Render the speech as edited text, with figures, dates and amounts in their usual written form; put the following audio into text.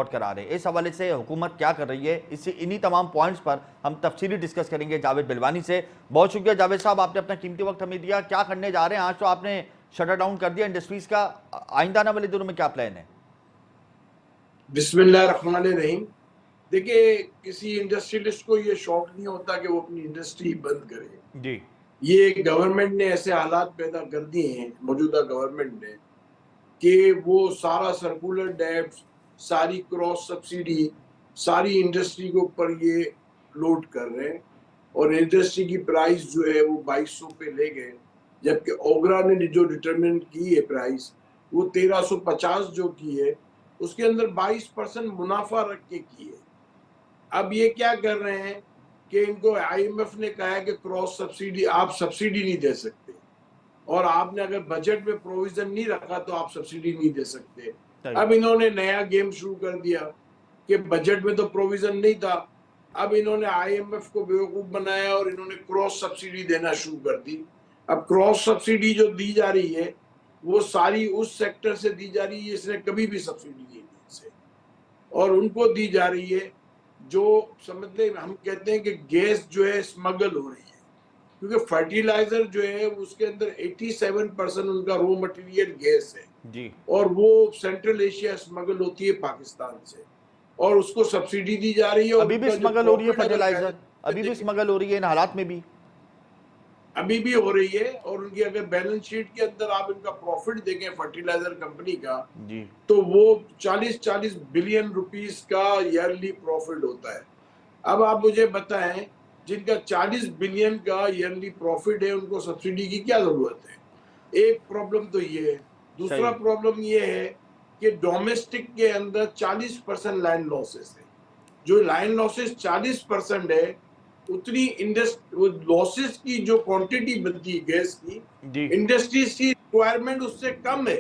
करा रहे हैं। इस हवाले से हुकूमत क्या कर रही है, इसी इन्हीं तमाम पॉइंट्स पर हम तफसीली डिस्कस करेंगे जावेद बिलवानी से। बहुत शुक्रिया जावेद साहब, आपने अपना कीमती वक्त हमें दिया। क्या करने जा रहे हैं? आज तो आपने शटर डाउन कर दिया इंडस्ट्रीज का, आइंदा आने वाले दिनों में क्या प्लान है? बिस्मिल्लाहिर्रहमानिर्रहीम। देखिए, किसी इंडस्ट्रियलिस्ट को ये शौक नहीं होता कि वो अपनी इंडस्ट्री बंद करे। जी ये गवर्नमेंट ने ऐसे हालात पैदा कर दिए हैं, मौजूदा गवर्नमेंट ने, कि वो सारा सर्कुलर डेब्ट, सारी क्रॉस सब्सिडी, सारी इंडस्ट्री के ऊपर ये लोड कर रहे हैं। और इंडस्ट्री की प्राइस जो है वो 2200 पे ले गए, जबकि ओगरा ने जो डिटरमिन की है प्राइस, वो 1350 जो की है, उसके अंदर 22% मुनाफा रख के की है। अब ये क्या कर रहे हैं कि इनको आईएमएफ ने कहा है कि क्रॉस सब्सिडी, आप सब्सिडी नहीं दे सकते, और आपने अगर बजट में प्रोविजन नहीं रखा तो आप सब्सिडी नहीं दे सकते। अब इन्होंने नया गेम शुरू कर दिया कि बजट में तो प्रोविजन नहीं था, अब इन्होंने आईएमएफ को बेवकूफ बनाया और इन्होंने क्रॉस सब्सिडी देना शुरू कर दी। अब क्रॉस सब्सिडी जो दी जा रही है वो सारी उस सेक्टर से दी जा रही है जिसने कभी भी सब्सिडी नहीं दी इनसे, और उनको दी जा रही है जो समझ ले, हम कहते हैं कि गैस जो है स्मगल हो रही है, क्योंकि फर्टिलाइजर जो है उसके अंदर 87% उनका रॉ मटेरियल गैस है जी, और वो सेंट्रल एशिया स्मगल होती है पाकिस्तान से, और उसको सब्सिडी दी जा रही है। और अभी भी स्मगल हो रही है फर्टिलाइजर, अभी भी स्मगल हो रही है इन हालात में भी, अभी भी हो रही है। और उनकी अगर बैलेंस शीट के अंदर आप इनका प्रॉफिट देखें फर्टिलाइजर कंपनी का, जी तो वो 40-40 बिलियन रुपीस का ईयरली प्रॉफिट होता है। अब आप मुझे बताएं, जिनका 40 बिलियन का ईयरली प्रॉफिट है, उनको सब्सिडी की क्या जरूरत है? एक प्रॉब्लम तो ये है। दूसरा प्रॉब्लम ये है कि डोमेस्टिक के अंदर 40% लाइन लॉसेस है। जो लाइन लॉसेस 40% है, उतनी लॉसेस की जो क्वांटिटी बनती है गैस की, जी इंडस्ट्रीज की रिक्वायरमेंट उससे कम है।